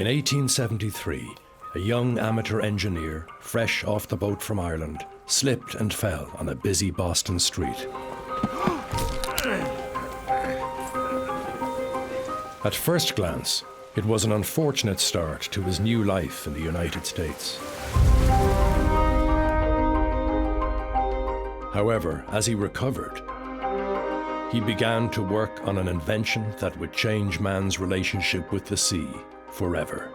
In 1873, a young amateur engineer, fresh off the boat from Ireland, slipped and fell on a busy Boston street. At first glance, it was an unfortunate start to his new life in the United States. However, as he recovered, he began to work on an invention that would change man's relationship with the sea forever.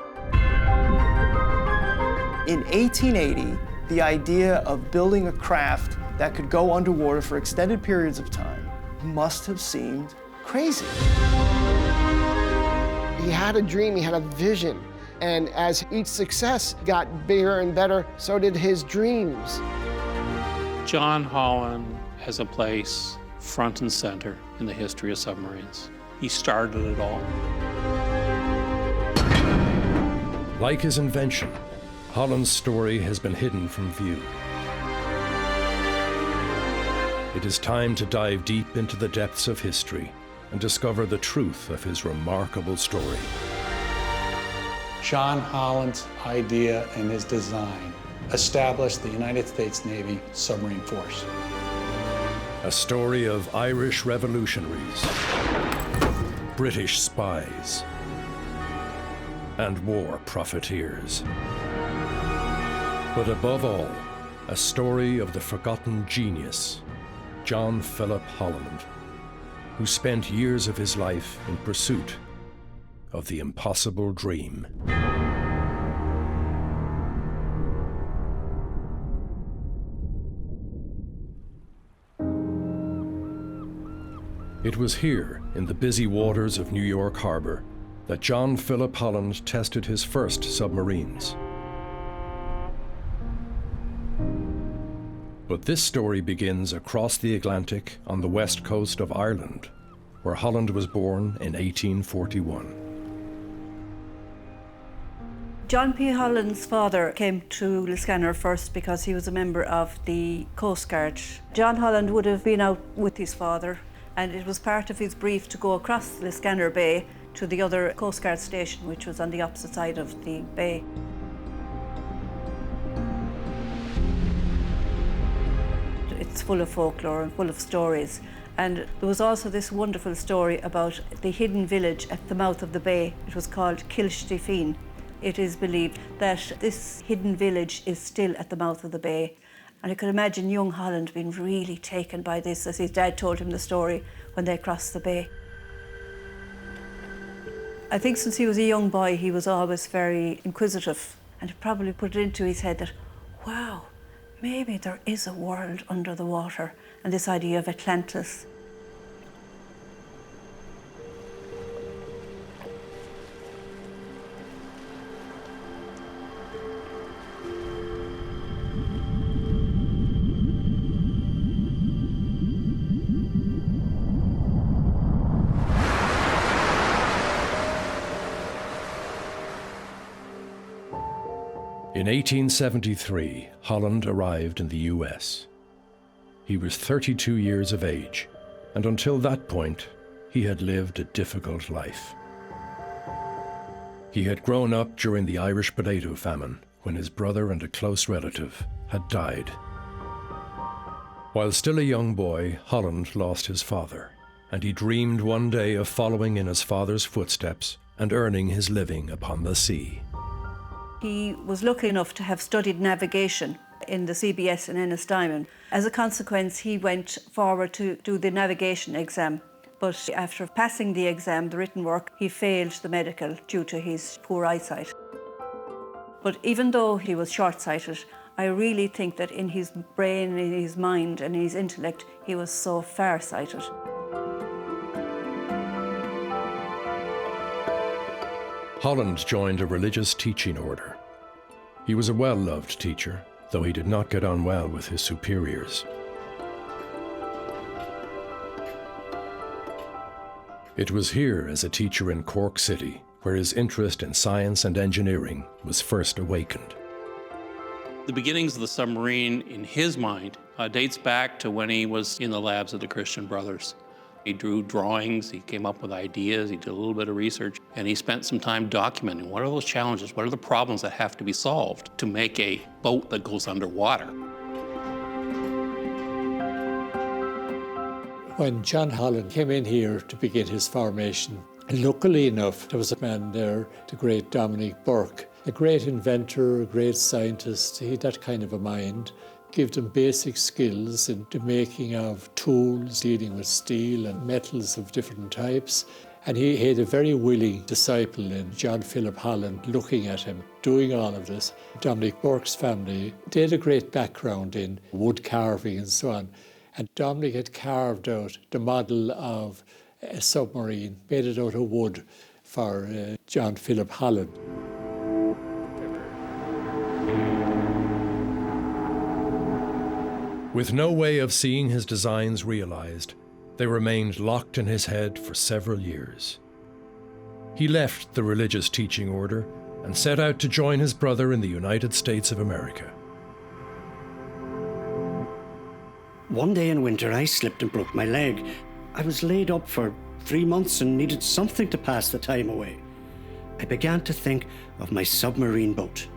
In 1880, the idea of building a craft that could go underwater for extended periods of time must have seemed crazy. He had a dream, he had a vision, and as each success got bigger and better, so did his dreams. John Holland has a place front and center in the history of submarines. He started it all. Like his invention, Holland's story has been hidden from view. It is time to dive deep into the depths of history and discover the truth of his remarkable story. John Holland's idea and his design established the United States Navy submarine force. A story of Irish revolutionaries, British spies, and war profiteers. But above all, a story of the forgotten genius, John Philip Holland, who spent years of his life in pursuit of the impossible dream. It was here, in the busy waters of New York Harbor, that John Philip Holland tested his first submarines. But this story begins across the Atlantic on the west coast of Ireland, where Holland was born in 1841. John P. Holland's father came to Liscannor first because he was a member of the Coast Guard. John Holland would have been out with his father, and it was part of his brief to go across Liscannor Bay to the other Coast Guard station, which was on the opposite side of the bay. It's full of folklore and full of stories. And there was also this wonderful story about the hidden village at the mouth of the bay. It was called Kilshtefin. It is believed that this hidden village is still at the mouth of the bay. And I could imagine young Holland being really taken by this as his dad told him the story when they crossed the bay. I think since he was a young boy, he was always very inquisitive, and it probably put it into his head that, wow, maybe there is a world under the water, and this idea of Atlantis. In 1873, Holland arrived in the US. He was 32 years of age, and until that point, he had lived a difficult life. He had grown up during the Irish potato famine, when his brother and a close relative had died. While still a young boy, Holland lost his father, and he dreamed one day of following in his father's footsteps and earning his living upon the sea. He was lucky enough to have studied navigation in the CBS in Ennistimon. As a consequence, he went forward to do the navigation exam. But after passing the exam, the written work, he failed the medical due to his poor eyesight. But even though he was short-sighted, I really think that in his brain, in his mind and in his intellect, he was so far-sighted. Holland joined a religious teaching order. He was a well-loved teacher, though he did not get on well with his superiors. It was here as a teacher in Cork City where his interest in science and engineering was first awakened. The beginnings of the submarine, in his mind, dates back to when he was in the labs of the Christian Brothers. He drew drawings, he came up with ideas, he did a little bit of research, and he spent some time documenting what are those challenges, what are the problems that have to be solved to make a boat that goes underwater. When John Holland came in here to begin his formation, luckily enough, there was a man there, the great Dominic Burke, a great inventor, a great scientist. He had that kind of a mind. Give them basic skills in the making of tools, dealing with steel and metals of different types. And he had a very willing disciple in John Philip Holland looking at him, doing all of this. Dominic Burke's family, they had a great background in wood carving and so on. And Dominic had carved out the model of a submarine, made it out of wood for John Philip Holland. With no way of seeing his designs realized, they remained locked in his head for several years. He left the religious teaching order and set out to join his brother in the United States of America. One day in winter, I slipped and broke my leg. I was laid up for 3 months and needed something to pass the time away. I began to think of my submarine boat.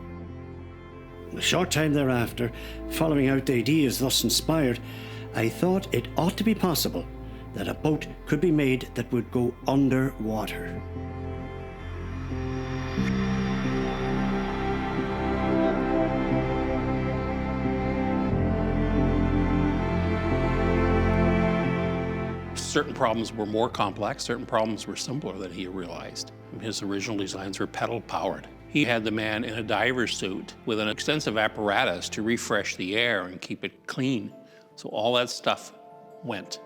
A short time thereafter, following out the ideas thus inspired, I thought it ought to be possible that a boat could be made that would go underwater. Certain problems were more complex, certain problems were simpler than he realized. His original designs were pedal-powered. He had the man in a diver's suit with an extensive apparatus to refresh the air and keep it clean. So all that stuff went.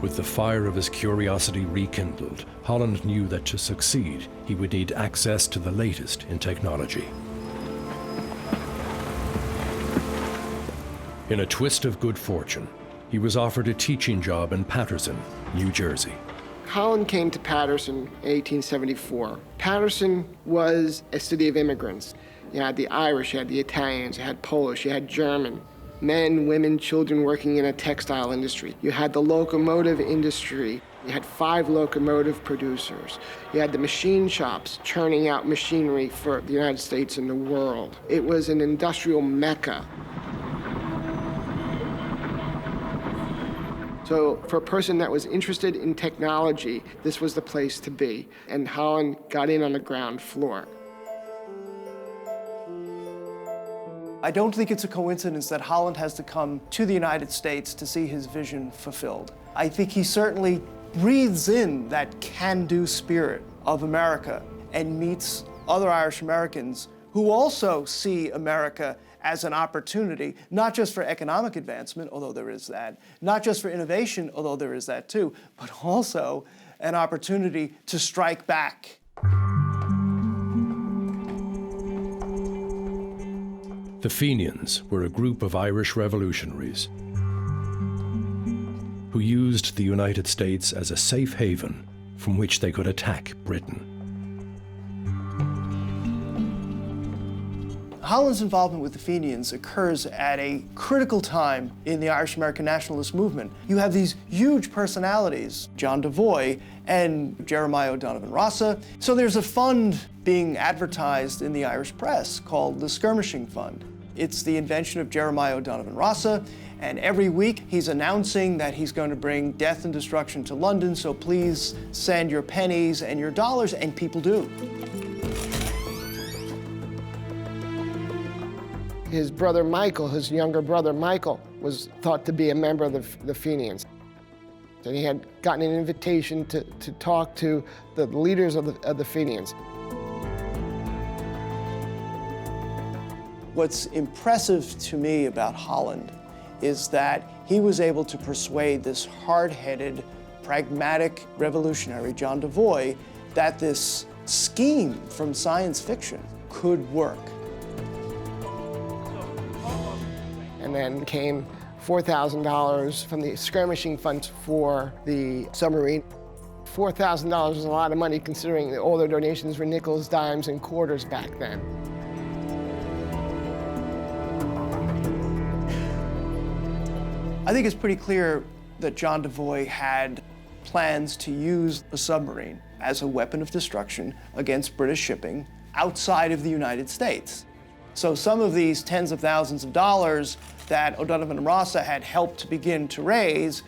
With the fire of his curiosity rekindled, Holland knew that to succeed, he would need access to the latest in technology. In a twist of good fortune, he was offered a teaching job in Paterson, New Jersey. Holland came to Paterson in 1874. Paterson was a city of immigrants. You had the Irish, you had the Italians, you had Polish, you had German. Men, women, children working in a textile industry. You had the locomotive industry. You had 5 locomotive producers. You had the machine shops churning out machinery for the United States and the world. It was an industrial mecca. So for a person that was interested in technology, this was the place to be. And Holland got in on the ground floor. I don't think it's a coincidence that Holland has to come to the United States to see his vision fulfilled. I think he certainly breathes in that can-do spirit of America and meets other Irish Americans who also see America as an opportunity, not just for economic advancement, although there is that, not just for innovation, although there is that too, but also an opportunity to strike back. The Fenians were a group of Irish revolutionaries who used the United States as a safe haven from which they could attack Britain. Holland's involvement with the Fenians occurs at a critical time in the Irish American nationalist movement. You have these huge personalities, John Devoy and Jeremiah O'Donovan Rossa. So there's a fund being advertised in the Irish press called the Skirmishing Fund. It's the invention of Jeremiah O'Donovan Rossa, and every week he's announcing that he's going to bring death and destruction to London, so please send your pennies and your dollars, and people do. His brother Michael, his younger brother Michael, was thought to be a member of the Fenians. And he had gotten an invitation to talk to the leaders of the Fenians. What's impressive to me about Holland is that he was able to persuade this hard-headed, pragmatic revolutionary, John Devoy, that this scheme from science fiction could work. and then came $4,000 from the skirmishing funds for the submarine. $4,000 was a lot of money considering that all their donations were nickels, dimes, and quarters back then. I think it's pretty clear that John Devoy had plans to use the submarine as a weapon of destruction against British shipping outside of the United States. So some of these tens of thousands of dollars that O'Donovan and Rossa had helped to begin to raise,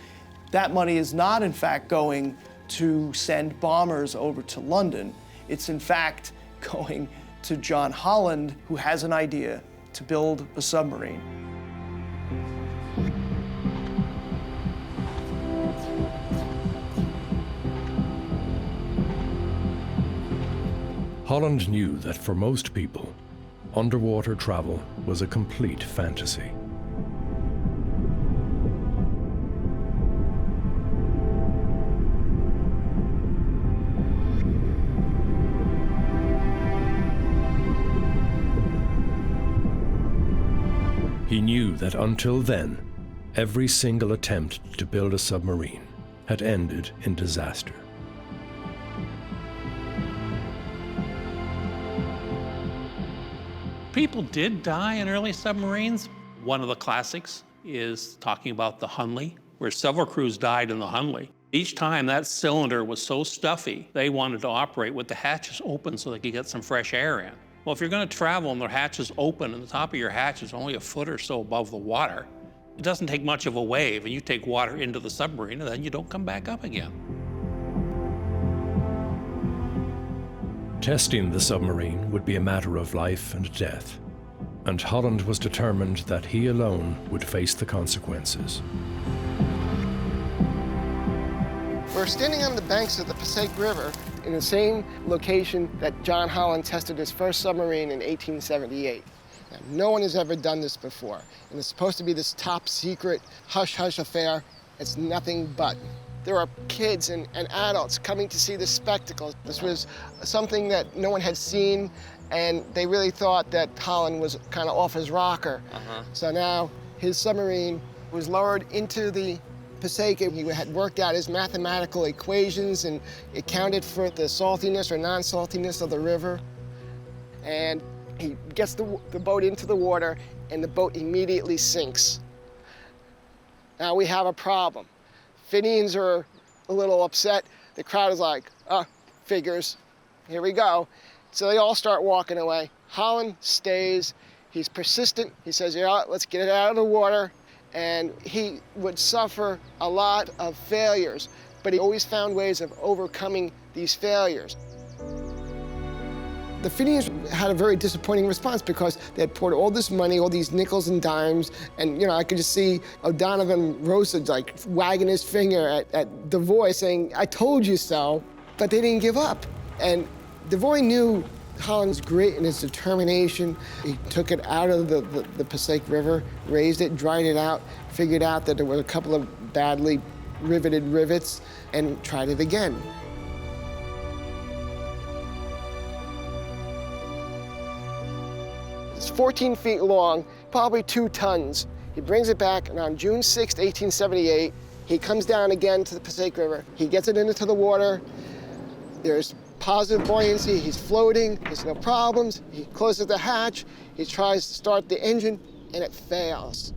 that money is not in fact going to send bombers over to London. It's in fact going to John Holland, who has an idea to build a submarine. Holland knew that for most people, underwater travel was a complete fantasy. He knew that until then, every single attempt to build a submarine had ended in disaster. People did die in early submarines. One of the classics is talking about the Hunley, where several crews died in the Hunley. Each time that cylinder was so stuffy, they wanted to operate with the hatches open so they could get some fresh air in. Well, if you're going to travel and the hatches open and the top of your hatch is only a foot or so above the water, it doesn't take much of a wave, and you take water into the submarine and then you don't come back up again. Testing the submarine would be a matter of life and death, and Holland was determined that he alone would face the consequences. We're standing on the banks of the Passaic River in the same location that John Holland tested his first submarine in 1878. Now, no one has ever done this before, and it's supposed to be this top secret, hush-hush affair. It's nothing but. There are kids and adults coming to see this spectacle. This was something that no one had seen, and they really thought that Holland was kind of off his rocker. So now his submarine was lowered into the Passaic. He had worked out his mathematical equations and accounted for the saltiness or non-saltiness of the river. And he gets the boat into the water, and the boat immediately sinks. Now we have a problem. Fenians are a little upset. The crowd is like, figures, here we go. So they all start walking away. Holland stays. He's persistent. He says, yeah, let's get it out of the water. And he would suffer a lot of failures, but he always found ways of overcoming these failures. The Fenians had a very disappointing response because they had poured all this money, all these nickels and dimes, and I could just see O'Donovan Rossa like wagging his finger at Devoy saying, I told you so, but they didn't give up. And Devoy knew Holland's grit and his determination. He took it out of the Passaic River, raised it, dried it out, figured out that there were a couple of badly riveted rivets, and tried it again. It's 14 feet long, probably 2 tons. He brings it back, and on June 6, 1878, he comes down again to the Passaic River. He gets it into the water. There's positive buoyancy. He's floating. There's no problems. He closes the hatch. He tries to start the engine, and it fails.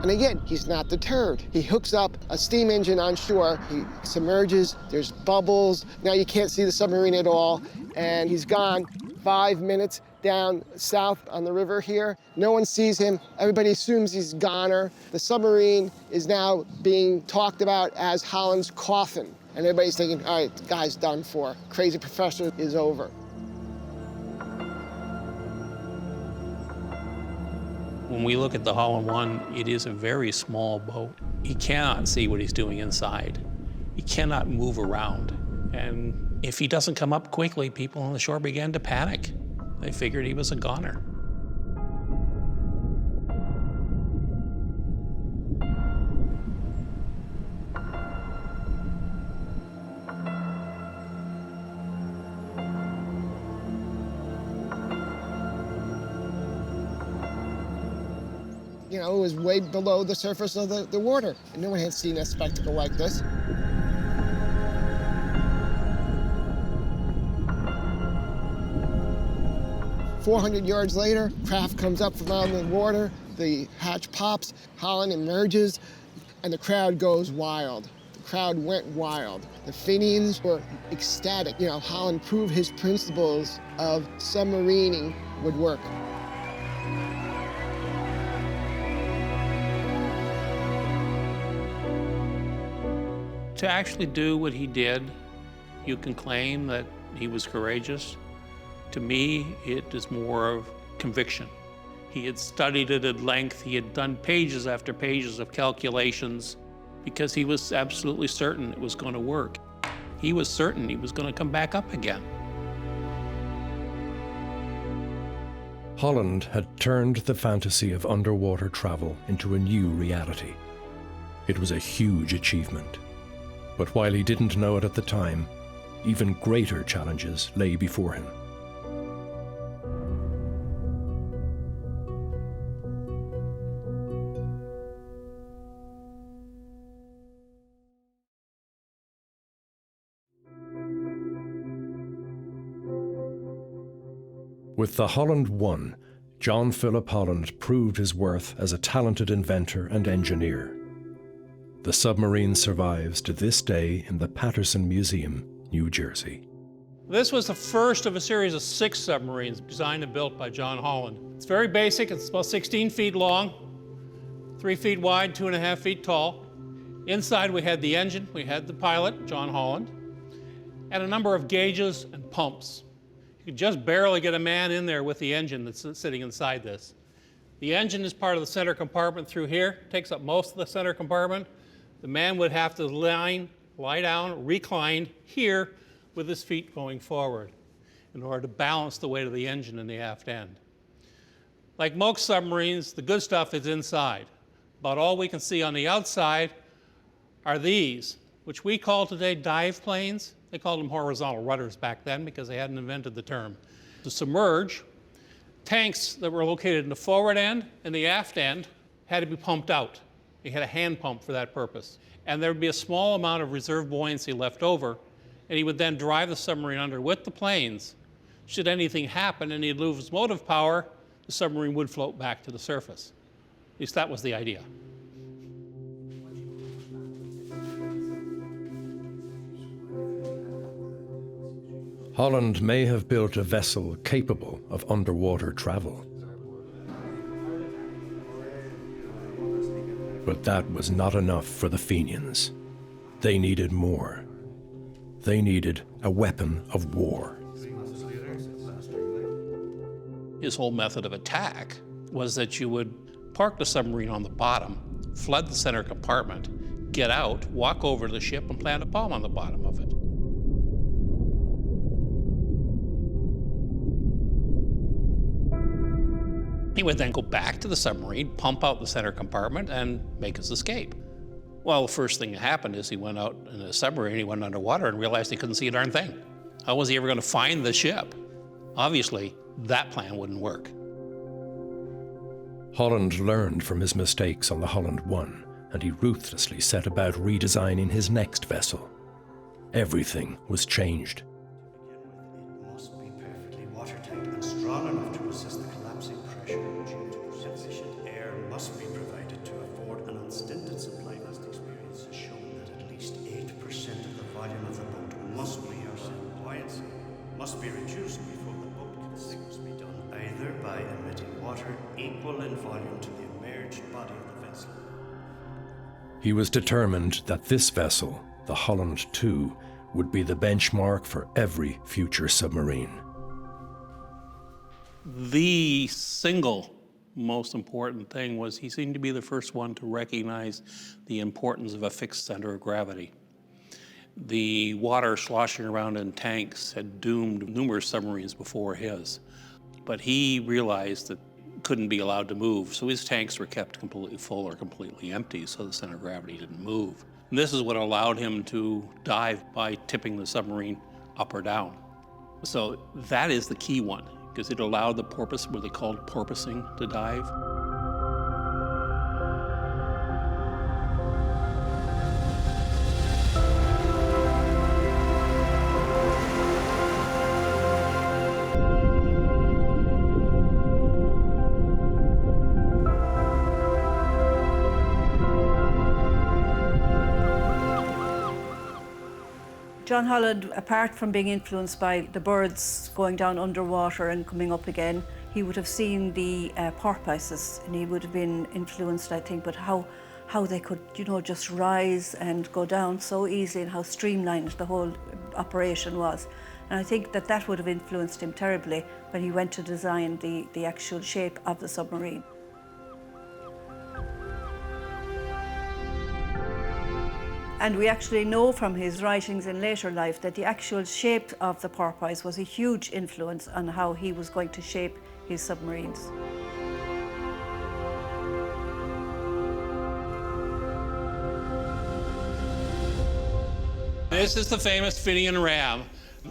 And again, he's not deterred. He hooks up a steam engine on shore. He submerges. There's bubbles. Now you can't see the submarine at all. And he's gone 5 minutes down south on the river here. No one sees him. Everybody assumes he's goner. The submarine is now being talked about as Holland's coffin. And everybody's thinking, all right, the guy's done for. Crazy professor is over. When we look at the Holland 1, it is a very small boat. He cannot see what he's doing inside. He cannot move around. And if he doesn't come up quickly, people on the shore began to panic. They figured he was a goner. You know, it was way below the surface of the water. And no one had seen a spectacle like this. "400 yards later, craft comes up from out of the water, the hatch pops, Holland emerges, and the crowd goes wild. The crowd went wild. The Fenians were ecstatic. You know, Holland proved his principles of submarining would work. To actually do what he did, you can claim that he was courageous. To me, it is more of conviction. He had studied it at length. He had done pages after pages of calculations because he was absolutely certain it was going to work. He was certain he was going to come back up again. Holland had turned the fantasy of underwater travel into a new reality. It was a huge achievement. But while he didn't know it at the time, even greater challenges lay before him. With the Holland 1, John Philip Holland proved his worth as a talented inventor and engineer. The submarine survives to this day in the Patterson Museum, New Jersey. This was the first of a series of 6 submarines designed and built by John Holland. It's very basic. It's about 16 feet long, 3 feet wide, 2.5 feet tall. Inside we had the engine, we had the pilot, John Holland, and a number of gauges and pumps. You could just barely get a man in there with the engine that's sitting inside this. The engine is part of the center compartment through here, takes up most of the center compartment. The man would have to lie down, reclined here with his feet going forward in order to balance the weight of the engine in the aft end. Like most submarines, the good stuff is inside. About all we can see on the outside are these, which we call today dive planes. They called them horizontal rudders back then because they hadn't invented the term. To submerge, tanks that were located in the forward end and the aft end had to be pumped out. He had a hand pump for that purpose. And there would be a small amount of reserve buoyancy left over, and he would then drive the submarine under with the planes. Should anything happen and he'd lose motive power, the submarine would float back to the surface. At least that was the idea. Holland may have built a vessel capable of underwater travel. But that was not enough for the Fenians. They needed more. They needed a weapon of war. His whole method of attack was that you would park the submarine on the bottom, flood the center compartment, get out, walk over to the ship, and plant a bomb on the bottom of it. He would then go back to the submarine, pump out the center compartment, and make his escape. Well, the first thing that happened is he went out in a submarine, he went underwater and realized he couldn't see a darn thing. How was he ever going to find the ship? Obviously, that plan wouldn't work. Holland learned from his mistakes on the Holland 1, and he ruthlessly set about redesigning his next vessel. Everything was changed. It must be perfectly watertight and strong enough to resist the collapsing pressure. Sufficient air must be provided to afford an unstinted supply. Past experience has shown that at least 8% of the volume of the boat must be outside. Buoyancy must be reduced before the boat can sink. Must be done either by emitting water equal in volume to the emerged body of the vessel. He was determined that this vessel, the Holland 2, would be the benchmark for every future submarine. The single most important thing was he seemed to be the first one to recognize the importance of a fixed center of gravity. The water sloshing around in tanks had doomed numerous submarines before his, but he realized that couldn't be allowed to move, so his tanks were kept completely full or completely empty, so the center of gravity didn't move. And this is what allowed him to dive by tipping the submarine up or down. So that is the key one, because it allowed the porpoise, what they called porpoising, to dive. John Holland, apart from being influenced by the birds going down underwater and coming up again, he would have seen the porpoises, and he would have been influenced, I think, but how they could, just rise and go down so easily, and how streamlined the whole operation was. And I think that would have influenced him terribly when he went to design the actual shape of the submarine. And we actually know from his writings in later life that the actual shape of the porpoise was a huge influence on how he was going to shape his submarines. This is the famous Fenian Ram.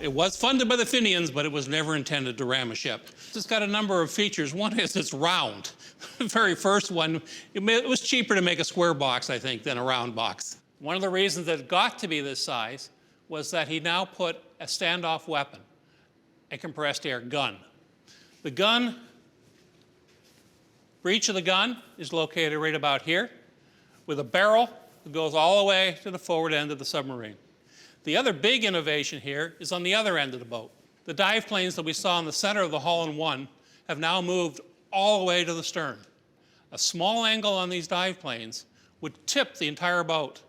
It was funded by the Fenians, but it was never intended to ram a ship. It's got a number of features. One is it's round. The very first one, it was cheaper to make a square box, I think, than a round box. One of the reasons that it got to be this size was that he now put a standoff weapon, a compressed air gun. The gun, breech of the gun is located right about here, with a barrel that goes all the way to the forward end of the submarine. The other big innovation here is on the other end of the boat. The dive planes that we saw in the center of the Holland 1 have now moved all the way to the stern. A small angle on these dive planes would tip the entire boat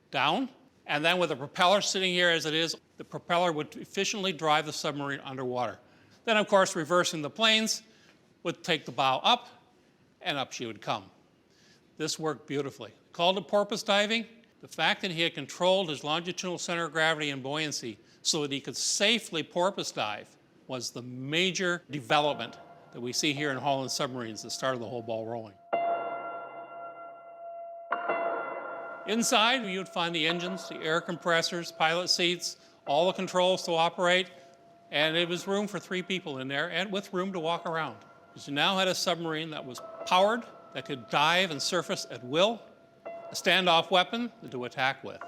down, and then with the propeller sitting here as it is, the propeller would efficiently drive the submarine underwater. Then, of course, reversing the planes would take the bow up, and up she would come. This worked beautifully. Called it porpoise diving. The fact that he had controlled his longitudinal center of gravity and buoyancy so that he could safely porpoise dive was the major development that we see here in Holland submarines that started the whole ball rolling. Inside, you would find the engines, the air compressors, pilot seats, all the controls to operate, and it was room for 3 people in there, and with room to walk around. Because you now had a submarine that was powered, that could dive and surface at will, a standoff weapon to attack with.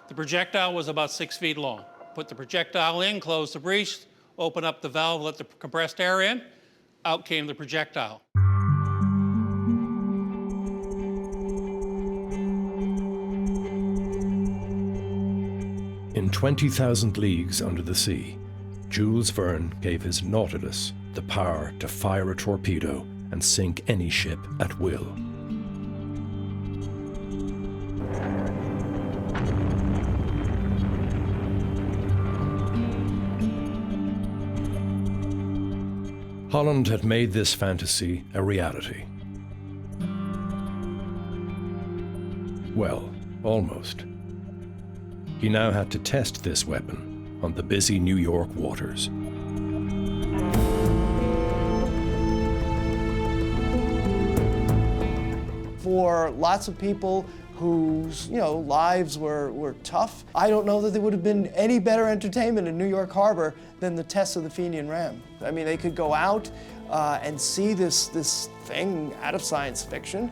The projectile was about 6 feet long. Put the projectile in, close the breech, open up the valve, let the compressed air in, out came the projectile. In 20,000 Leagues Under the Sea, Jules Verne gave his Nautilus the power to fire a torpedo and sink any ship at will. Holland had made this fantasy a reality. Well, almost. He now had to test this weapon on the busy New York waters. For lots of people whose lives were tough, I don't know that there would have been any better entertainment in New York Harbor than the test of the Fenian Ram. I mean, they could go out and see this thing out of science fiction,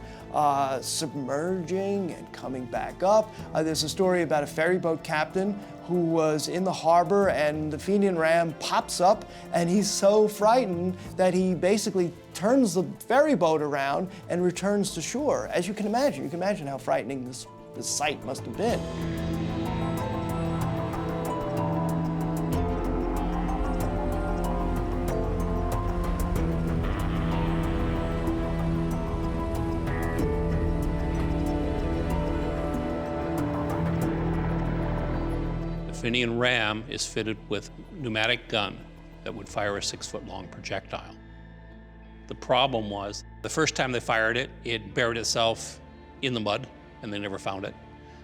submerging and coming back up. There's a story about a ferry boat captain who was in the harbor, and the Fenian Ram pops up, and he's so frightened that he basically turns the ferry boat around and returns to shore. As you can imagine how frightening this sight must have been. The Fenian Ram is fitted with a pneumatic gun that would fire a 6-foot-long projectile. The problem was, the first time they fired it, it buried itself in the mud, and they never found it.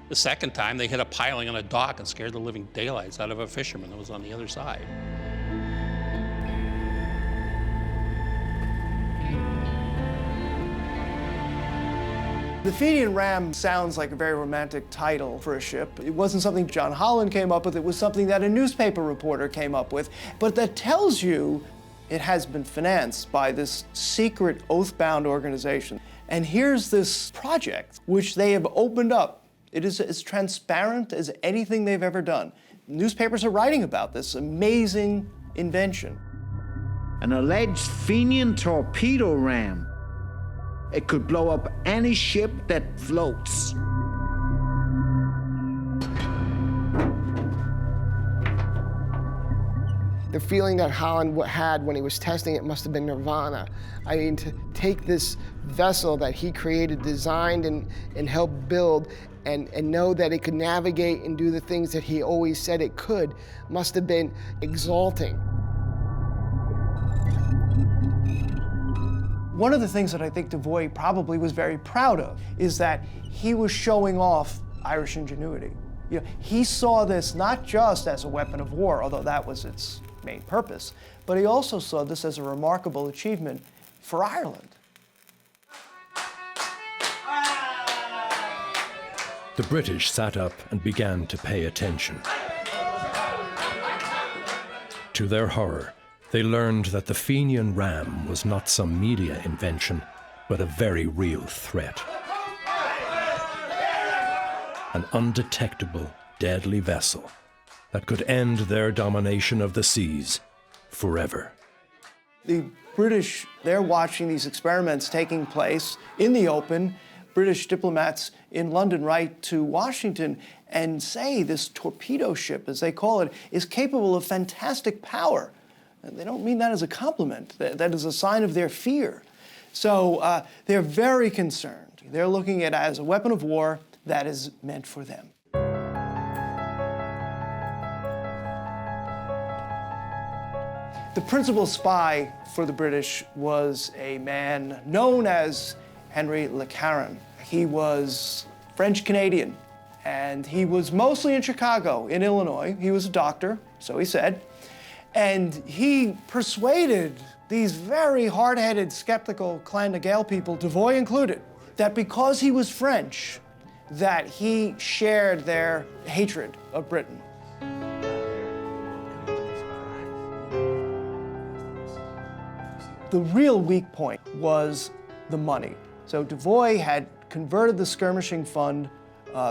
The second time, they hit a piling on a dock and scared the living daylights out of a fisherman that was on the other side. The Fenian Ram sounds like a very romantic title for a ship. It wasn't something John Holland came up with, it was something that a newspaper reporter came up with. But that tells you it has been financed by this secret oath-bound organization. And here's this project which they have opened up. It is as transparent as anything they've ever done. Newspapers are writing about this amazing invention. An alleged Fenian torpedo ram. It could blow up any ship that floats. The feeling that Holland had when he was testing it must have been nirvana. I mean, to take this vessel that he created, designed, and helped build, and know that it could navigate and do the things that he always said it could, must have been exalting. One of the things that I think Devoy probably was very proud of is that he was showing off Irish ingenuity. You know, he saw this not just as a weapon of war, although that was its main purpose, but he also saw this as a remarkable achievement for Ireland. The British sat up and began to pay attention. To their horror, they learned that the Fenian Ram was not some media invention, but a very real threat. An undetectable, deadly vessel that could end their domination of the seas forever. The British, they're watching these experiments taking place in the open. British diplomats in London write to Washington and say this torpedo ship, as they call it, is capable of fantastic power. And they don't mean that as a compliment. That is a sign of their fear. So they're very concerned. They're looking at it as a weapon of war that is meant for them. The principal spy for the British was a man known as Henry Le Caron. He was French-Canadian, and he was mostly in Chicago, in Illinois. He was a doctor, so he said. And he persuaded these very hard-headed, skeptical Clan na Gael people, Devoy included, that because he was French, that he shared their hatred of Britain. The real weak point was the money. So Devoy had converted the skirmishing fund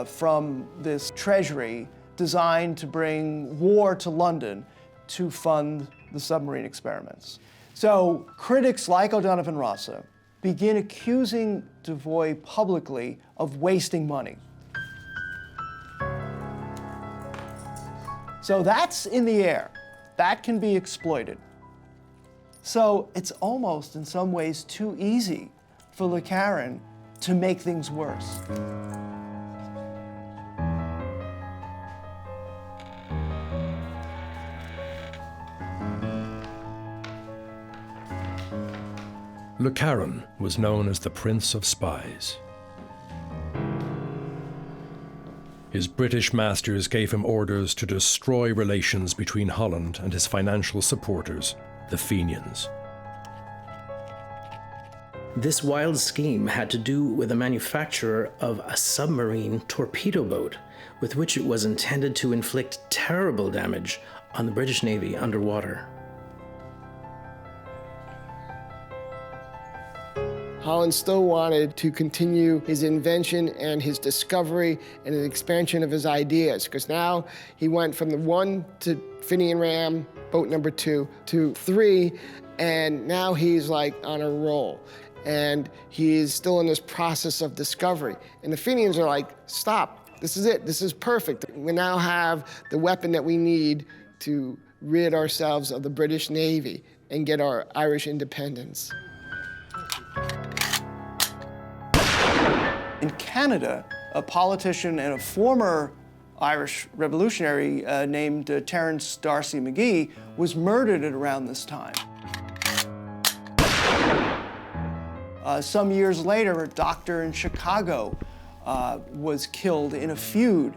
from this treasury designed to bring war to London to fund the submarine experiments. So critics like O'Donovan Rossa begin accusing Devoy publicly of wasting money. So that's in the air. That can be exploited. So it's almost, in some ways, too easy for Le Caron to make things worse. Le Caron was known as the Prince of Spies. His British masters gave him orders to destroy relations between Holland and his financial supporters, the Fenians. This wild scheme had to do with the manufacture of a submarine torpedo boat with which it was intended to inflict terrible damage on the British Navy underwater. Holland still wanted to continue his invention and his discovery and an expansion of his ideas, because now he went from the 1 to Fenian Ram, boat number 2, to 3, and now he's like on a roll. And he's still in this process of discovery. And the Fenians are like, stop, this is it, this is perfect. We now have the weapon that we need to rid ourselves of the British Navy and get our Irish independence. In Canada, a politician and a former Irish revolutionary named Terence D'Arcy McGee was murdered at around this time. Some years later, a doctor in Chicago was killed in a feud.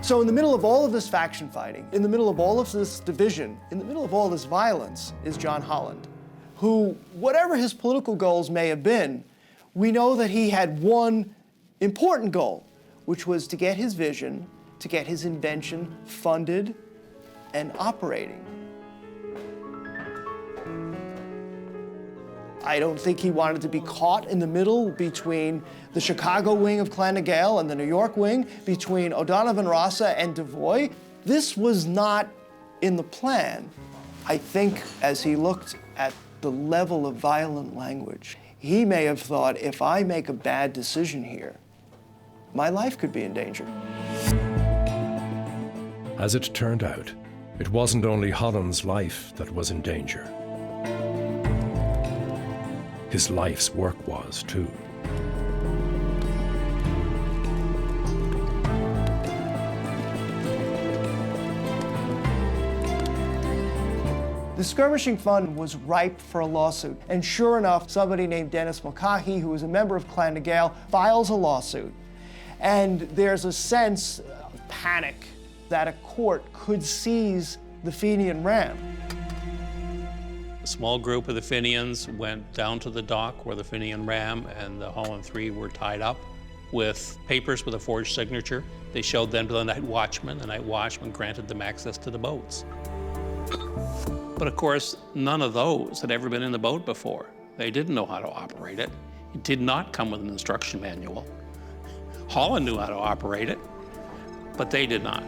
So in the middle of all of this faction fighting, in the middle of all of this division, in the middle of all this violence is John Holland, who, whatever his political goals may have been, we know that he had one important goal, which was to get his vision, to get his invention funded and operating. I don't think he wanted to be caught in the middle between the Chicago wing of Clan na Gael and the New York wing, between O'Donovan Rossa and Devoy. This was not in the plan. I think as he looked at the level of violent language, he may have thought, if I make a bad decision here, my life could be in danger. As it turned out, It wasn't only Holland's life that was in danger. His life's work was, too. The skirmishing fund was ripe for a lawsuit, and sure enough, somebody named Dennis Mulcahy, who was a member of Clan na Gael, files a lawsuit. And there's a sense of panic that a court could seize the Fenian Ram. A small group of the Fenians went down to the dock where the Fenian Ram and the Holland III were tied up with papers with a forged signature. They showed them to the night watchman. The night watchman granted them access to the boats. But of course, none of those had ever been in the boat before. They didn't know how to operate it. It did not come with an instruction manual. Holland knew how to operate it, but they did not.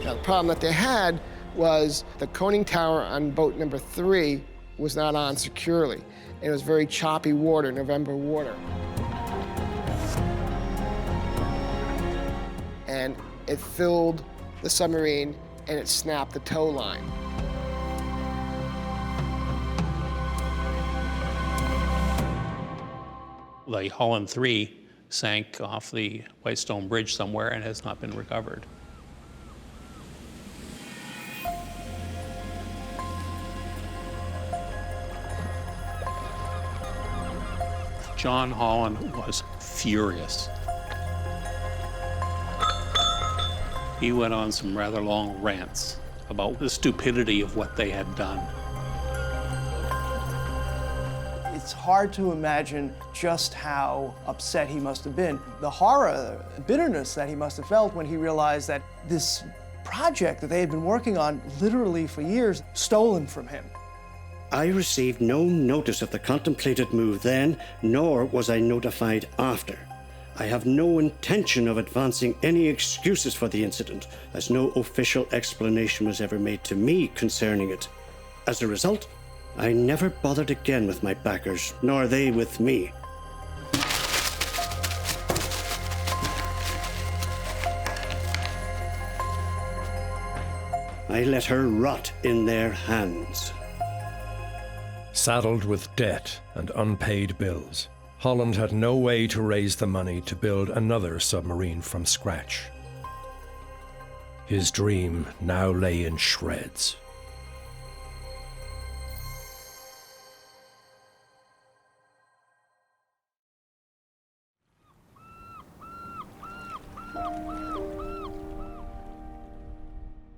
Now, the problem that they had was the conning tower on boat number 3 was not on securely. It was very choppy water, November water. And it filled the submarine and it snapped the tow line. The Holland III sank off the Whitestone Bridge somewhere and has not been recovered. John Holland was furious. He went on some rather long rants about the stupidity of what they had done. It's hard to imagine just how upset he must have been. The horror, the bitterness that he must have felt when he realized that this project that they had been working on literally for years, stolen from him. I received no notice of the contemplated move then, nor was I notified after. I have no intention of advancing any excuses for the incident, as no official explanation was ever made to me concerning it. As a result, I never bothered again with my backers, nor they with me. I let her rot in their hands. Saddled with debt and unpaid bills, Holland had no way to raise the money to build another submarine from scratch. His dream now lay in shreds.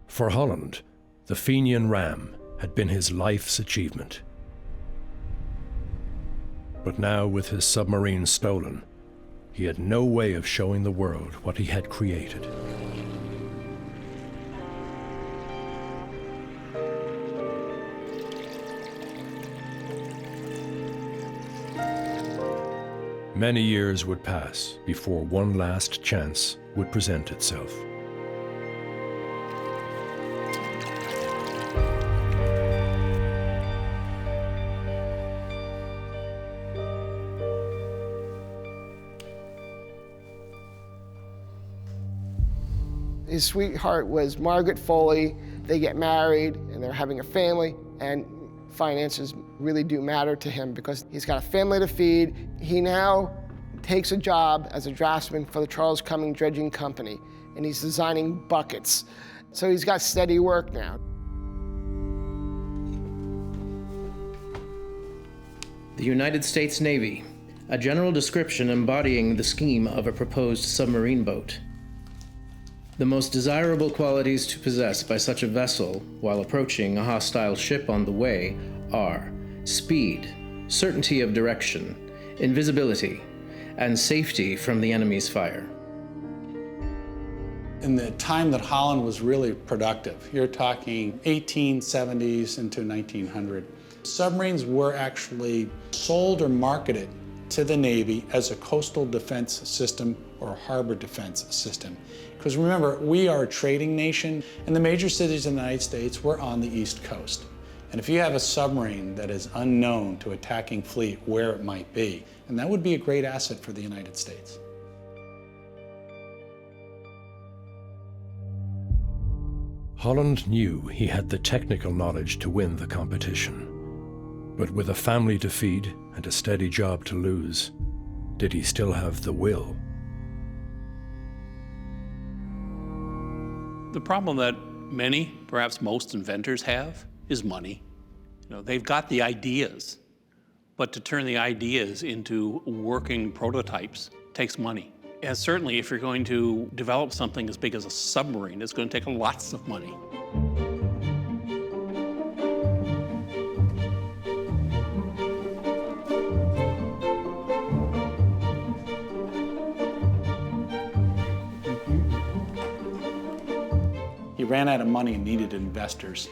For Holland, the Fenian Ram had been his life's achievement. But now, with his submarine stolen, he had no way of showing the world what he had created. Many years would pass before one last chance would present itself. His sweetheart was Margaret Foley. They get married and they're having a family, and finances really do matter to him because he's got a family to feed. He now takes a job as a draftsman for the Charles Cumming Dredging Company, and he's designing buckets. So he's got steady work now. The United States Navy, a general description embodying the scheme of a proposed submarine boat. The most desirable qualities to possess by such a vessel while approaching a hostile ship on the way are speed, certainty of direction, invisibility, and safety from the enemy's fire. In the time that Holland was really productive, you're talking 1870s into 1900, submarines were actually sold or marketed to the Navy as a coastal defense system or a harbor defense system. Because remember, we are a trading nation, and the major cities in the United States were on the East Coast. And if you have a submarine that is unknown to attacking fleet where it might be, and that would be a great asset for the United States. Holland knew he had the technical knowledge to win the competition. But with a family to feed and a steady job to lose, did he still have the will? The problem that many, perhaps most inventors have is money. They've got the ideas, but to turn the ideas into working prototypes takes money. And certainly if you're going to develop something as big as a submarine, it's going to take lots of money. He ran out of money and needed investors,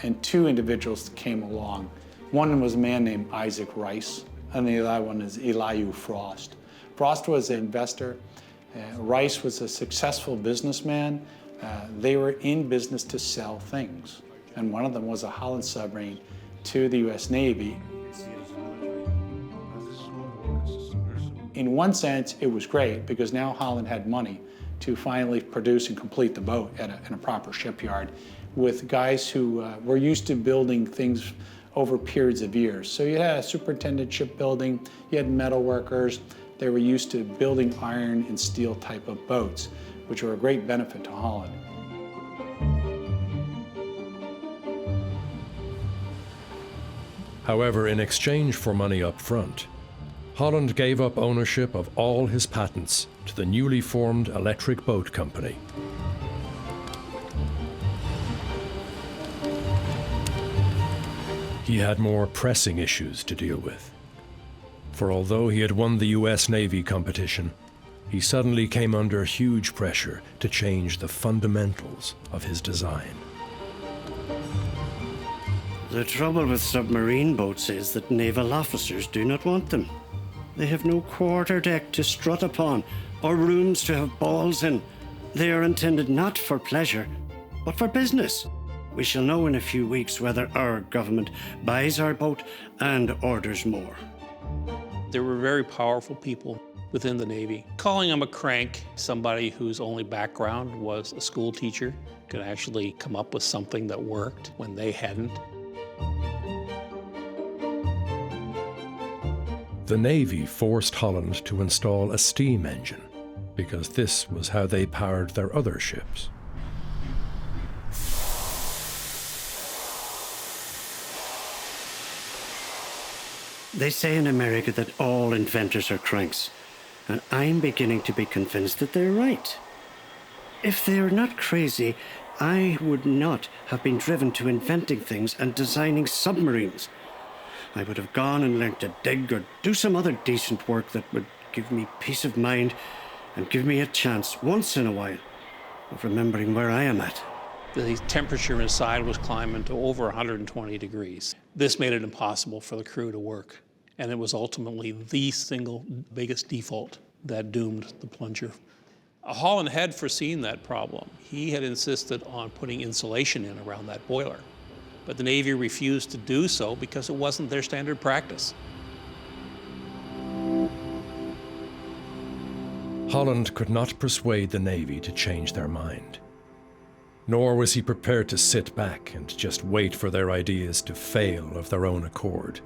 and two individuals came along. One was a man named Isaac Rice, and the other one is Elihu Frost. Frost was an investor. Rice was a successful businessman. They were in business to sell things, and one of them was a Holland submarine to the U.S. Navy. In one sense, it was great because now Holland had money to finally produce and complete the boat in a proper shipyard with guys who were used to building things over periods of years. So you had a superintendent shipbuilding, you had metal workers. They were used to building iron and steel type of boats, which were a great benefit to Holland. However, in exchange for money up front, Holland gave up ownership of all his patents to the newly formed Electric Boat Company. He had more pressing issues to deal with. For although he had won the US Navy competition, he suddenly came under huge pressure to change the fundamentals of his design. The trouble with submarine boats is that naval officers do not want them. They have no quarterdeck to strut upon or rooms to have balls in. They are intended not for pleasure, but for business. We shall know in a few weeks whether our government buys our boat and orders more. There were very powerful people within the Navy. Calling him a crank, somebody whose only background was a school teacher, could actually come up with something that worked when they hadn't. The Navy forced Holland to install a steam engine because this was how they powered their other ships. They say in America that all inventors are cranks, and I'm beginning to be convinced that they're right. If they're not crazy, I would not have been driven to inventing things and designing submarines. I would have gone and learned to dig or do some other decent work that would give me peace of mind and give me a chance once in a while of remembering where I am at. The temperature inside was climbing to over 120 degrees. This made it impossible for the crew to work, and it was ultimately the single biggest default that doomed the plunger. Holland had foreseen that problem. He had insisted on putting insulation in around that boiler, but the Navy refused to do so because it wasn't their standard practice. Holland could not persuade the Navy to change their mind. Nor was he prepared to sit back and just wait for their ideas to fail of their own accord.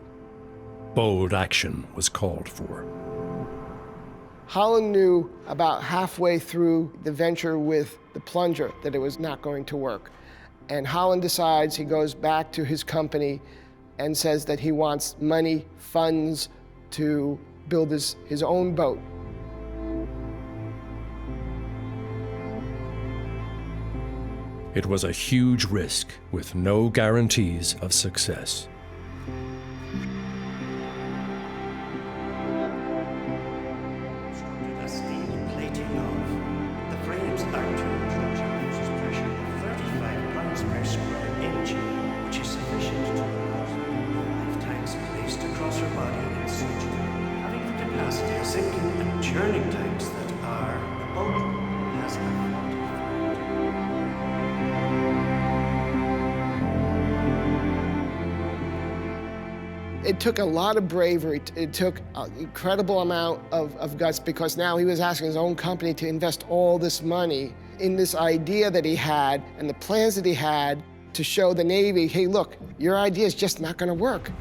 Bold action was called for. Holland knew about halfway through the venture with the plunger that it was not going to work. And Holland decides, he goes back to his company and says that he wants money, funds to build his own boat. It was a huge risk with no guarantees of success. It took a lot of bravery. It took an incredible amount of guts because now he was asking his own company to invest all this money in this idea that he had and the plans that he had to show the Navy, hey, look, your idea is just not going to work.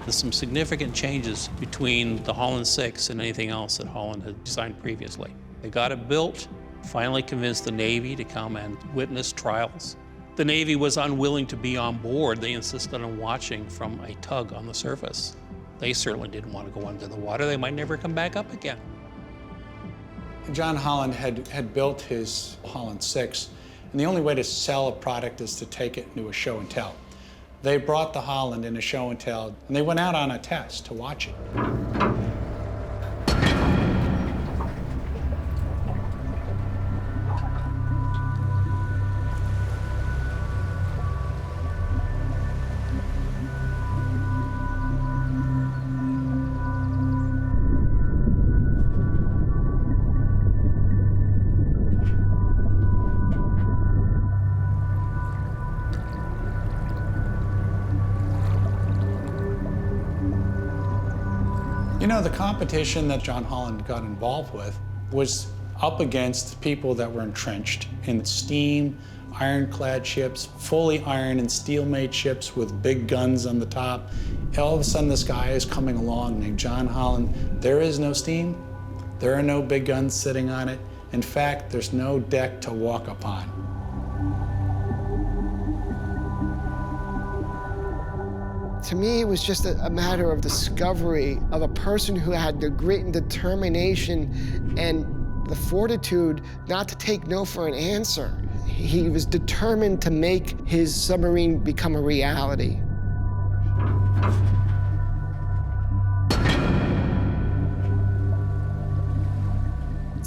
There's some significant changes between the Holland 6 and anything else that Holland had designed previously. They got it built, finally convinced the Navy to come and witness trials. The Navy was unwilling to be on board. They insisted on watching from a tug on the surface. They certainly didn't want to go under the water. They might never come back up again. John Holland had built his Holland 6, and the only way to sell a product is to take it into a show and tell. They brought the Holland in a show and tell, and they went out on a test to watch it. You know, the competition that John Holland got involved with was up against people that were entrenched in steam, ironclad ships, fully iron and steel-made ships with big guns on the top. All of a sudden, this guy is coming along named John Holland. There is no steam. There are no big guns sitting on it. In fact, there's no deck to walk upon. To me, it was just a matter of discovery of a person who had the grit and determination and the fortitude not to take no for an answer. He was determined to make his submarine become a reality.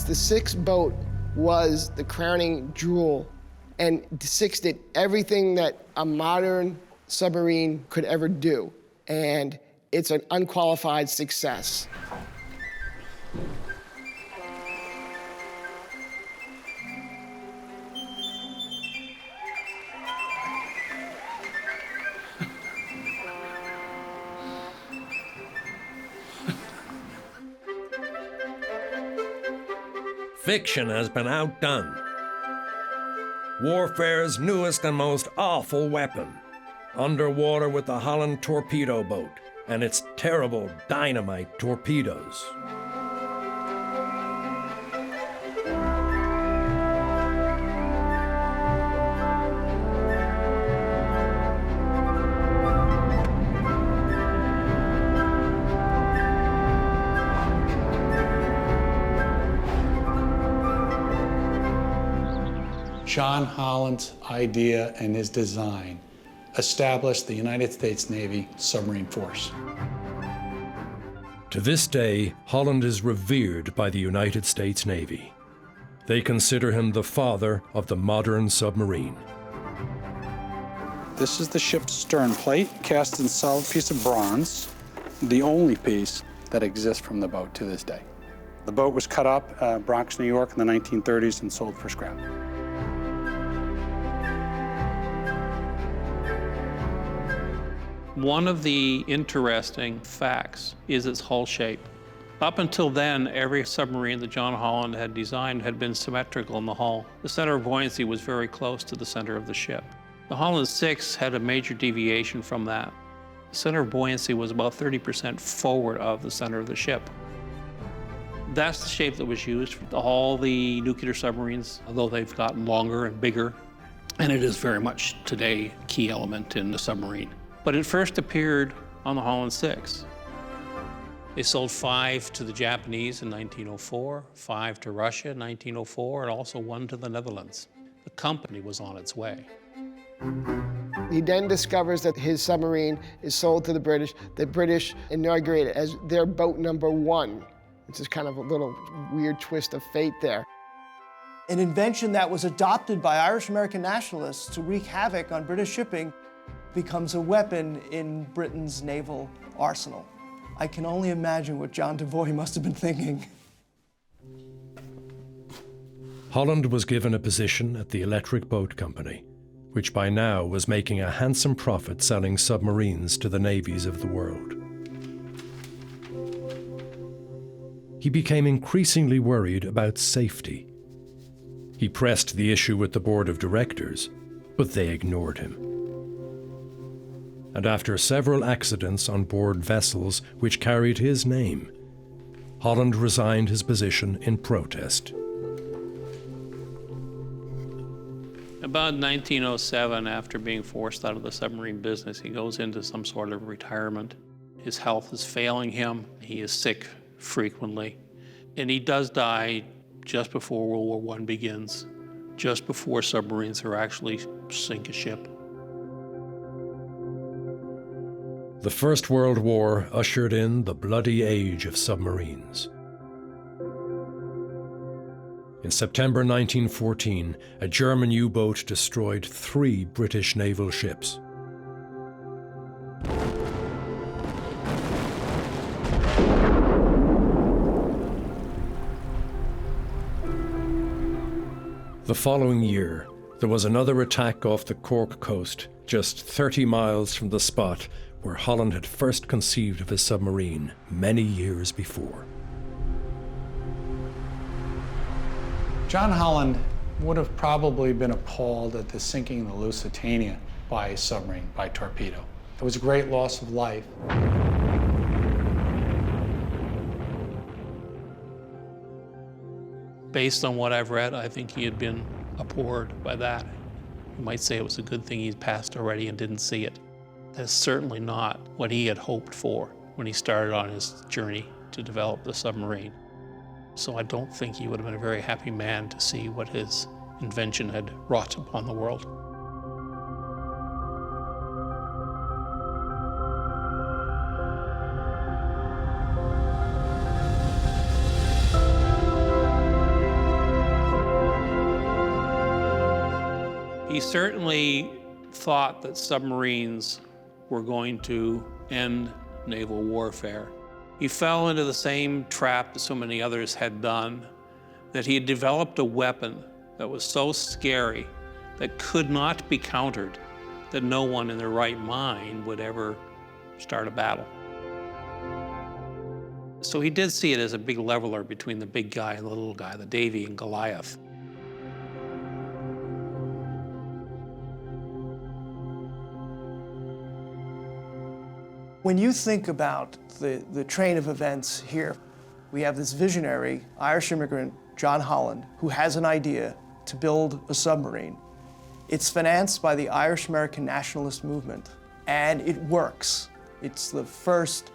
The 6 boat was the crowning jewel, and the 6 did everything that a modern submarine could ever do, and it's an unqualified success. Fiction has been outdone. Warfare's newest and most awful weapon. Underwater with the Holland torpedo boat and its terrible dynamite torpedoes. John Holland's idea and his design established the United States Navy submarine force. To this day, Holland is revered by the United States Navy. They consider him the father of the modern submarine. This is the ship's stern plate, cast in solid piece of bronze, the only piece that exists from the boat to this day. The boat was cut up, Bronx, New York in the 1930s and sold for scrap. One of the interesting facts is its hull shape. Up until then, every submarine that John Holland had designed had been symmetrical in the hull. The center of buoyancy was very close to the center of the ship. The Holland 6 had a major deviation from that. The center of buoyancy was about 30% forward of the center of the ship. That's the shape that was used for all the nuclear submarines, although they've gotten longer and bigger. And it is very much today a key element in the submarine. But it first appeared on the Holland 6. They sold 5 to the Japanese in 1904, 5 to Russia in 1904, and also 1 to the Netherlands. The company was on its way. He then discovers that his submarine is sold to the British. The British inaugurate it as their boat number 1, which is kind of a little weird twist of fate there. An invention that was adopted by Irish-American nationalists to wreak havoc on British shipping becomes a weapon in Britain's naval arsenal. I can only imagine what John Devoy must have been thinking. Holland was given a position at the Electric Boat Company, which by now was making a handsome profit selling submarines to the navies of the world. He became increasingly worried about safety. He pressed the issue with the board of directors, but they ignored him. And after several accidents on board vessels which carried his name, Holland resigned his position in protest. About 1907, after being forced out of the submarine business, he goes into some sort of retirement. His health is failing him. He is sick frequently. And he does die just before World War I begins, just before submarines are actually sink a ship. The First World War ushered in the bloody age of submarines. In September 1914, a German U-boat destroyed 3 British naval ships. The following year, there was another attack off the Cork coast, just 30 miles from the spot where Holland had first conceived of his submarine many years before. John Holland would have probably been appalled at the sinking of the Lusitania by submarine, by torpedo. It was a great loss of life. Based on what I've read, I think he had been abhorred by that. You might say it was a good thing he'd passed already and didn't see it. That's certainly not what he had hoped for when he started on his journey to develop the submarine. So I don't think he would have been a very happy man to see what his invention had wrought upon the world. He certainly thought that submarines were going to end naval warfare. He fell into the same trap that so many others had done, that he had developed a weapon that was so scary, that could not be countered, that no one in their right mind would ever start a battle. So he did see it as a big leveler between the big guy and the little guy, the Davy and Goliath. When you think about the train of events here, we have this visionary Irish immigrant, John Holland, who has an idea to build a submarine. It's financed by the Irish-American nationalist movement, and it works. It's the first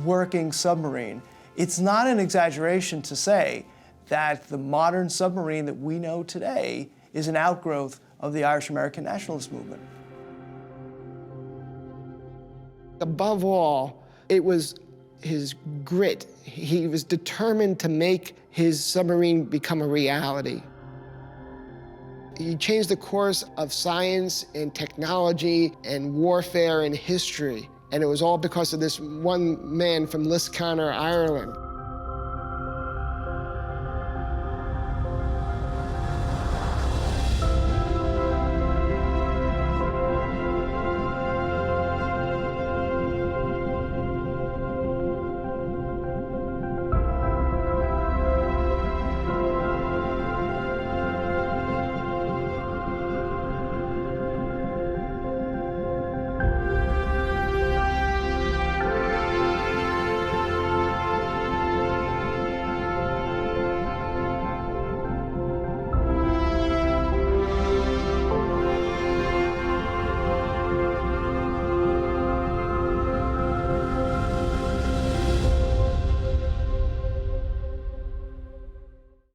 working submarine. It's not an exaggeration to say that the modern submarine that we know today is an outgrowth of the Irish-American nationalist movement. Above all, it was his grit. He was determined to make his submarine become a reality. He changed the course of science and technology and warfare and history. And it was all because of this one man from Lisconnor, Ireland.